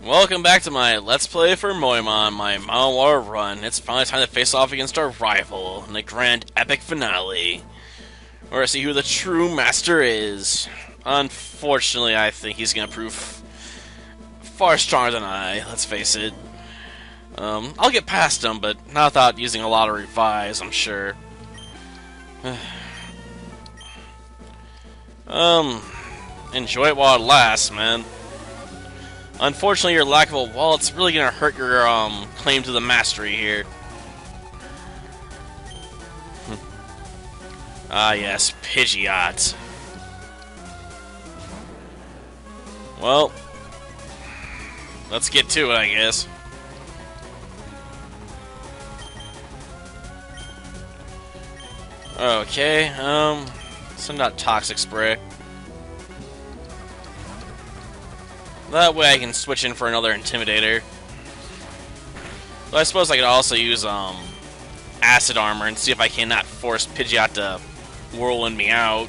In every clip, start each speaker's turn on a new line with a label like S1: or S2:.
S1: Welcome back to my Let's Play for Moemon, my Mountain Water run. It's finally time to face off against our rival in the grand epic finale, where I see who the true master is. Unfortunately, I think he's gonna prove far stronger than I, let's face it. I'll get past him, but not without using a lot of revives, I'm sure. Enjoy it while it lasts, man. Unfortunately, your lack of a wallet's really gonna hurt your claim to the mastery here. Ah, yes, Pidgeot. Well, let's get to it, I guess. Okay, send out Toxic Spray. That way I can switch in for another Intimidator. But I suppose I could also use Acid Armor and see if I cannot force Pidgeot to whirlwind me out.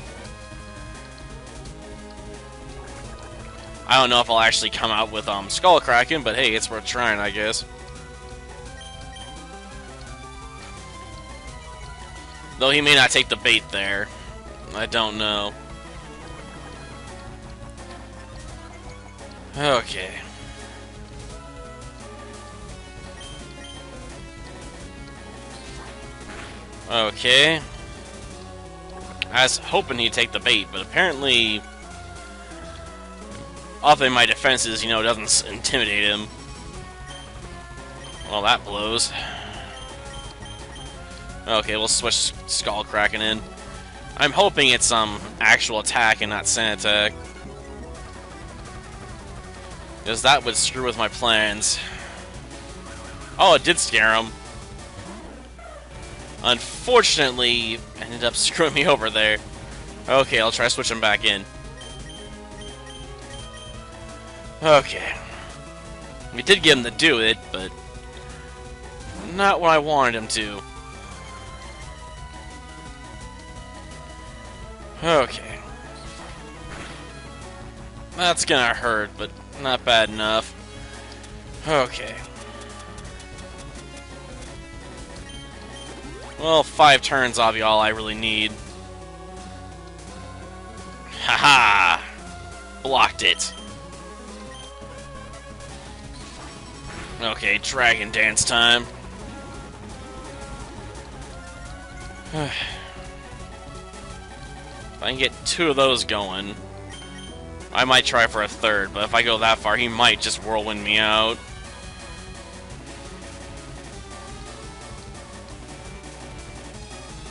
S1: I don't know if I'll actually come out with Skull Kraken, but hey, it's worth trying, I guess. Though he may not take the bait there. I don't know. Okay. Okay. I was hoping he'd take the bait, but apparently, often my defenses, doesn't intimidate him. Well, that blows. Okay, we'll switch Skull Kraken in. I'm hoping it's actual attack and not sand attack, because that would screw with my plans. Oh, it did scare him. Unfortunately, it ended up screwing me over there. Okay, I'll try switching back in. Okay. We did get him to do it, but not what I wanted him to. Okay. That's gonna hurt, but not bad enough. Okay. Well, 5 turns ought to be all I really need. Haha! Blocked it. Okay, Dragon Dance time. If I can get 2 of those going, I might try for a 3rd, but if I go that far, he might just whirlwind me out.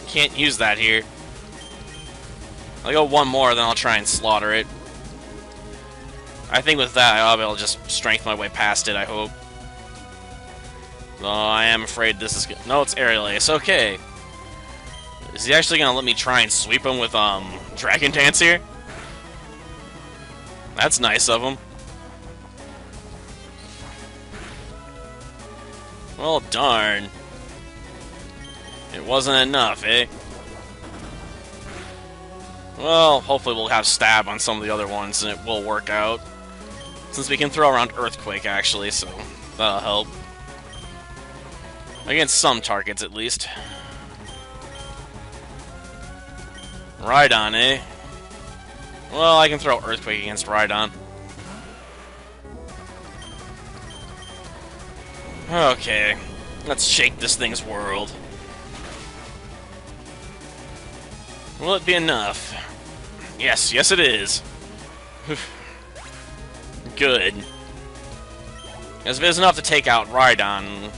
S1: Can't use that here. I'll go 1 more, then I'll try and slaughter it. I think with that, I'll be able to just strength my way past it, I hope. Though I am afraid this is... No, it's Aerial Ace. Okay. Is he actually going to let me try and sweep him with Dragon Dance here? That's nice of him. Well, darn. It wasn't enough, eh? Well, hopefully we'll have Stab on some of the other ones and it will work out. Since we can throw around Earthquake, actually, so that'll help. Against some targets, at least. Rhydon, eh? Well, I can throw Earthquake against Rhydon. Okay, let's shake this thing's world. Will it be enough? Yes, yes it is. Good. As if it's enough to take out Rhydon,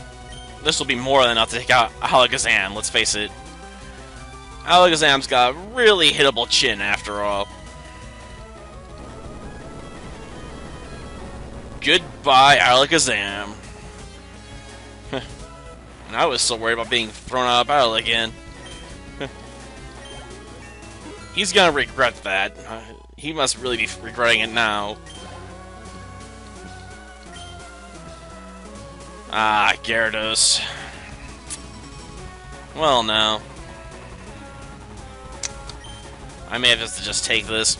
S1: this will be more than enough to take out Alakazam, let's face it. Alakazam's got a really hittable chin, after all. Goodbye, Alakazam. And I was so worried about being thrown out of battle again. He's gonna regret that. He must really be regretting it now. Ah, Gyarados. Well, now. I may have to just take this.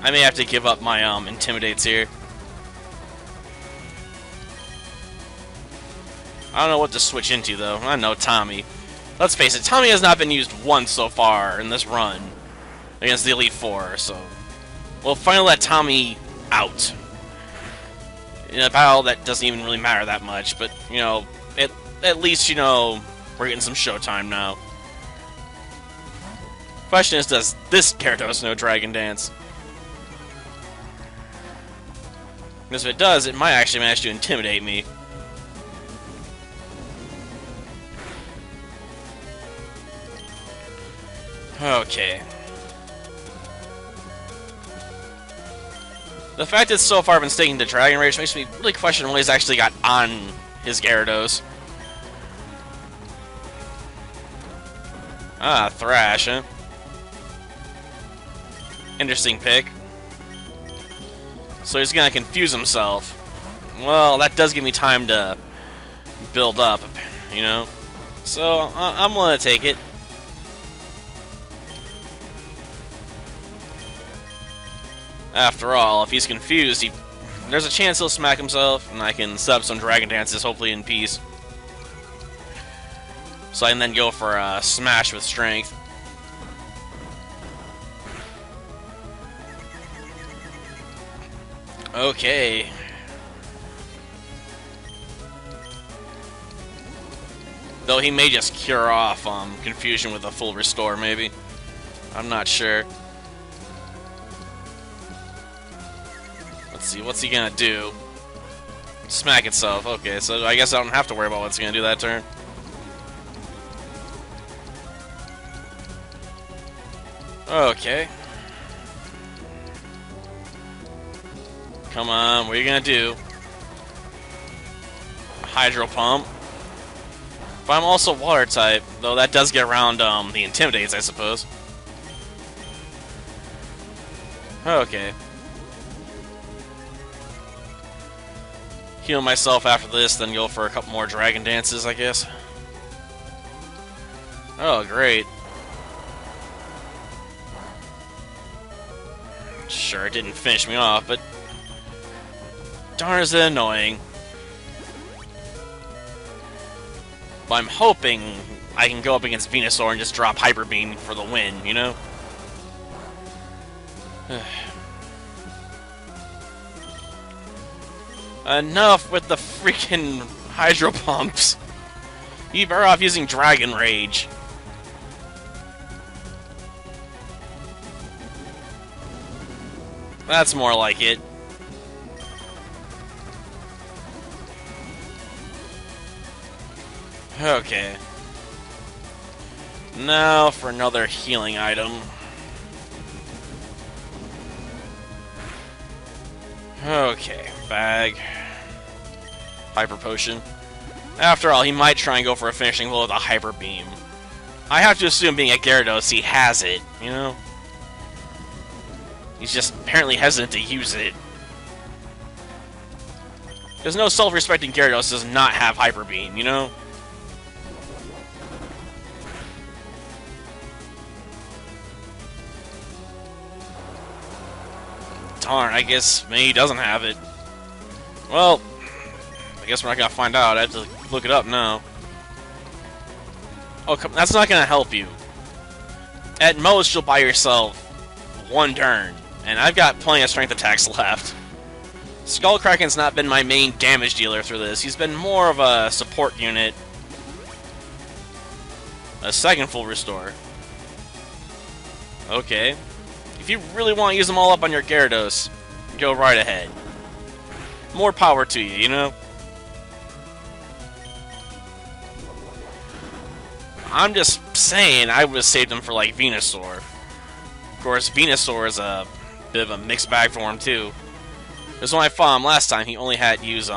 S1: I may have to give up my intimidates here. I don't know what to switch into though. I know Tommy. Let's face it, Tommy has not been used once so far in this run against the Elite Four, so we'll finally let Tommy out in a battle that doesn't even really matter that much. But you know, at least you know we're getting some showtime now. Question is, does this Gyarados know Dragon Dance? Because if it does, it might actually manage to intimidate me. Okay. The fact that so far I've been sticking to Dragon Rage makes me really question what he's actually got on his Gyarados. Ah, Thrash, huh? Interesting pick. So he's gonna confuse himself. Well, that does give me time to build up, you know? So, I'm gonna take it. After all, if he's confused, there's a chance he'll smack himself, and I can sub some Dragon Dances, hopefully in peace. So I can then go for a Smash with Strength. Okay. Though he may just cure off Confusion with a full Restore, maybe. I'm not sure. Let's see, what's he gonna do? Smack itself. Okay, so I guess I don't have to worry about what's gonna do that turn. Okay. Come on, what are you gonna do? Hydro Pump. But I'm also Water type, though that does get around the Intimidates, I suppose. Okay. Heal myself after this, then go for a couple more Dragon Dances, I guess. Oh, great. Sure, it didn't finish me off, but darn is it annoying. But I'm hoping I can go up against Venusaur and just drop Hyper Beam for the win, you know? Enough with the freaking Hydro Pumps. You better off using Dragon Rage. That's more like it. Okay. Now for another healing item. Okay, bag. Hyper Potion. After all, he might try and go for a finishing blow with a Hyper Beam. I have to assume, being a Gyarados, he has it, you know? He's just apparently hesitant to use it. Because no self-respecting Gyarados does not have Hyper Beam, you know? Darn, I guess maybe he doesn't have it. Well, I guess we're not gonna find out. I have to look it up now. Oh, come, that's not gonna help you. At most, you'll buy yourself one turn, and I've got plenty of strength attacks left. Skullkraken's not been my main damage dealer through this. He's been more of a support unit. A second full restore. Okay. If you really want to use them all up on your Gyarados, go right ahead. More power to you, you know? I'm just saying I would have saved him for, like, Venusaur. Of course, Venusaur is a bit of a mixed bag for him, too. Because when I fought him last time, he only had to use,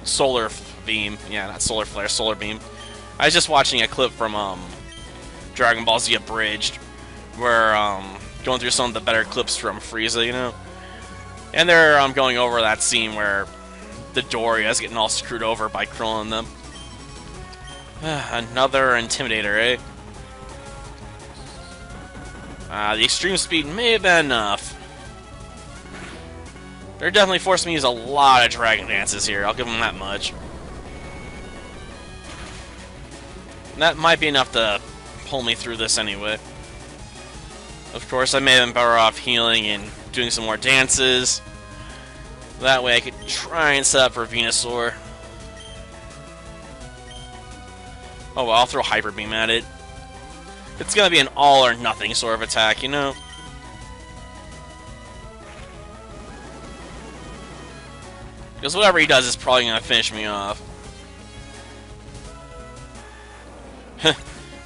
S1: Solar Beam. Yeah, not Solar Flare, Solar Beam. I was just watching a clip from, Dragon Ball Z Abridged, where, going through some of the better clips from Frieza, you know? And they're, going over that scene where the Doria's getting all screwed over by Krillin and them. Another Intimidator, eh? The extreme speed may have been enough. They're definitely forcing me to use a lot of Dragon Dances here, I'll give them that much. And that might be enough to pull me through this anyway. Of course, I may have been better off healing and doing some more dances. That way I could try and set up for Venusaur. Oh well, I'll throw Hyper Beam at it. It's gonna be an all or nothing sort of attack, you know? Because whatever he does is probably gonna finish me off.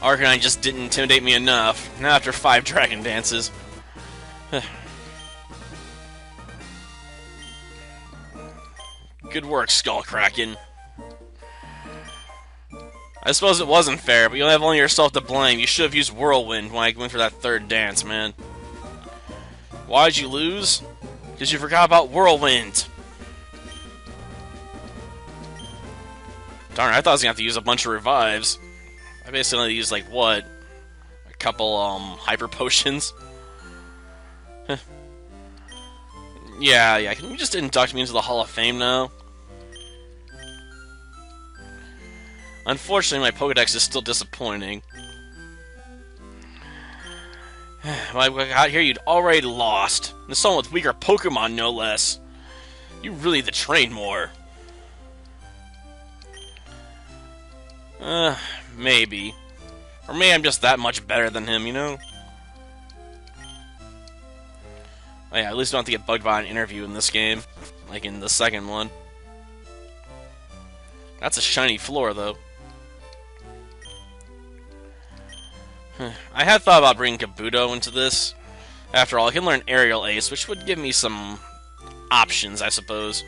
S1: Arcanine just didn't intimidate me enough. Now after 5 Dragon Dances. Good work, Skullkraken. I suppose it wasn't fair, but you have only yourself to blame. You should have used Whirlwind when I went for that 3rd dance, man. Why'd you lose? Because you forgot about Whirlwind. Darn, I thought I was gonna have to use a bunch of revives. I basically only used, like, what? A couple, hyper potions? Yeah, can you just induct me into the Hall of Fame now? Unfortunately, my Pokedex is still disappointing. When I got here, you'd already lost. And someone with weaker Pokemon, no less. You really need to train more. Maybe. Or maybe I'm just that much better than him, you know? Oh yeah, at least I don't have to get bugged by an interview in this game. Like in the second one. That's a shiny floor, though. I had thought about bringing Kabuto into this. After all, I can learn Aerial Ace, which would give me some options, I suppose.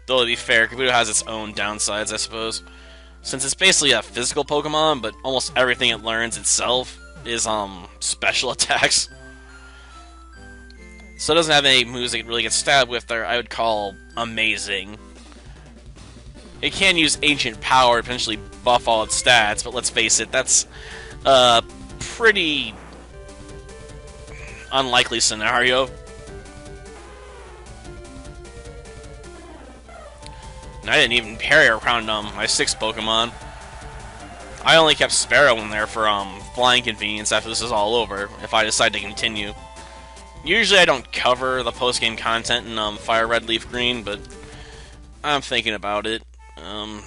S1: Though to be fair, Kabuto has its own downsides, I suppose. Since it's basically a physical Pokemon, but almost everything it learns itself is special attacks. So it doesn't have any moves that it really get stabbed with that I would call amazing. It can use Ancient Power to potentially buff all its stats, but let's face it, that's a pretty unlikely scenario. And I didn't even parry around my 6 Pokemon. I only kept Sparrow in there for flying convenience after this is all over, if I decide to continue. Usually I don't cover the post-game content in Fire Red, Leaf Green, but I'm thinking about it.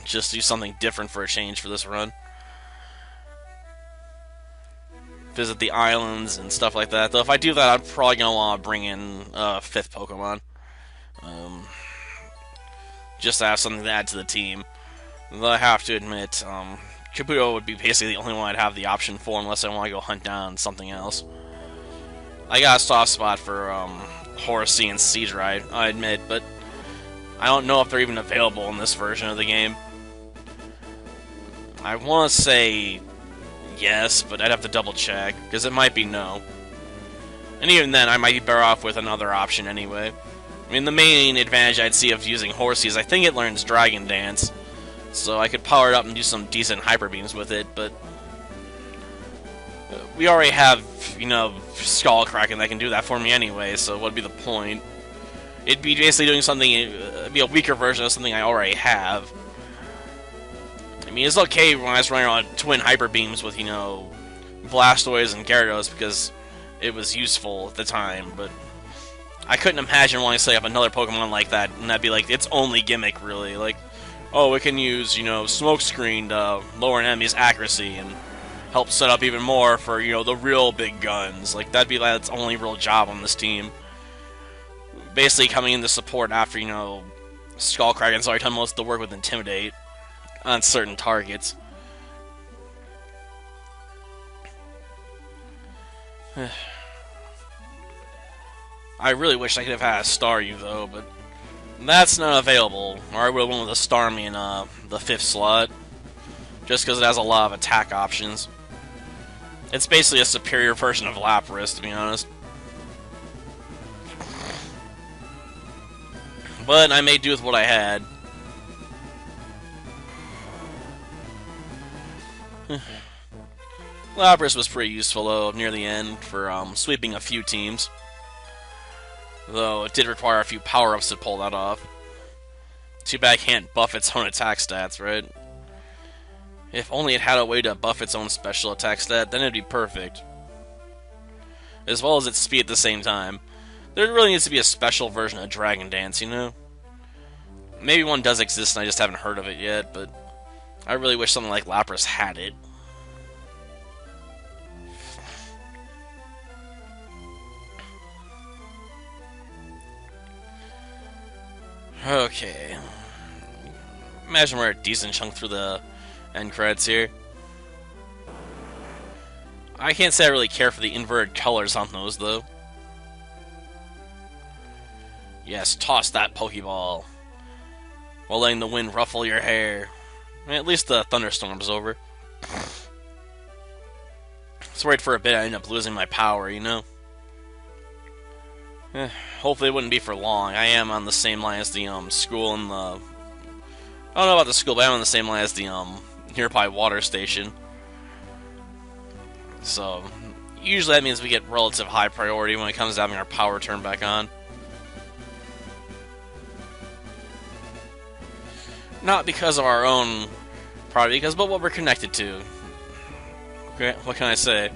S1: Just do something different for a change for this run. Visit the islands and stuff like that. Though if I do that, I'm probably going to want to bring in a 5th Pokemon. Just to have something to add to the team. Though I have to admit, Kabuto would be basically the only one I'd have the option for unless I want to go hunt down something else. I got a soft spot for Horsea and Seadride, I admit, but I don't know if they're even available in this version of the game. I want to say yes, but I'd have to double check, because it might be no. And even then, I might be better off with another option anyway. I mean, the main advantage I'd see of using Horsea is I think it learns Dragon Dance, so I could power it up and do some decent Hyper Beams with it, but we already have, you know, Skullkraken that can do that for me anyway, so what'd be the point? It'd be basically doing something, it'd be a weaker version of something I already have. I mean, it's okay when I was running on twin Hyper Beams with, you know, Blastoise and Gyarados because it was useful at the time, but I couldn't imagine wanting to set up another Pokemon like that, and that'd be like its only gimmick, really. Like, oh, it can use, you know, Smokescreen to lower an enemy's accuracy and help set up even more for, you know, the real big guns. Like, that'd be like its only real job on this team. Basically coming in to support after, you know, Skullkraken's already done most of the work with Intimidate on certain targets. I really wish I could have had a Staryu, though, but that's not available. Or I would have went with a Starmie in the 5th slot, just because it has a lot of attack options. It's basically a superior version of Lapras, to be honest. But I made do with what I had. Lapras was pretty useful, though, near the end for sweeping a few teams. Though it did require a few power-ups to pull that off. Too bad it can't buff its own attack stats, right? If only it had a way to buff its own special attack stat, then it'd be perfect. As well as its speed at the same time. There really needs to be a special version of Dragon Dance, you know? Maybe one does exist and I just haven't heard of it yet, but I really wish something like Lapras had it. Okay. Imagine we're a decent chunk through the end credits here. I can't say I really care for the inverted colors on those, though. Yes, toss that Pokeball. While letting the wind ruffle your hair. At least the thunderstorm's over. I was worried for a bit I ended up losing my power, you know? Hopefully it wouldn't be for long. I am on the same line as the school and the... I don't know about the school, but I'm on the same line as the nearby water station. So, usually that means we get relative high priority when it comes to having our power turned back on. Not because of our own priority, but what we're connected to. Okay, what can I say?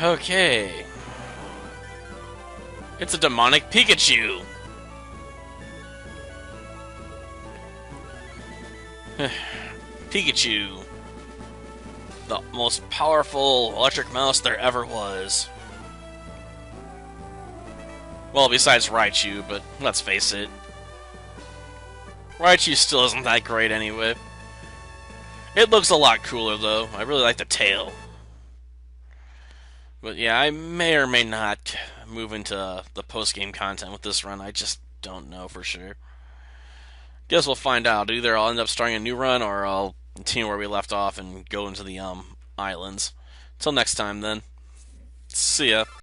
S1: Okay. It's a demonic Pikachu! Pikachu. The most powerful electric mouse there ever was. Well, besides Raichu, but let's face it. Raichu still isn't that great anyway. It looks a lot cooler, though. I really like the tail. But yeah, I may or may not move into the post-game content with this run. I just don't know for sure. Guess we'll find out. Either I'll end up starting a new run, or I'll continue where we left off and go into the islands. Till next time, then. See ya.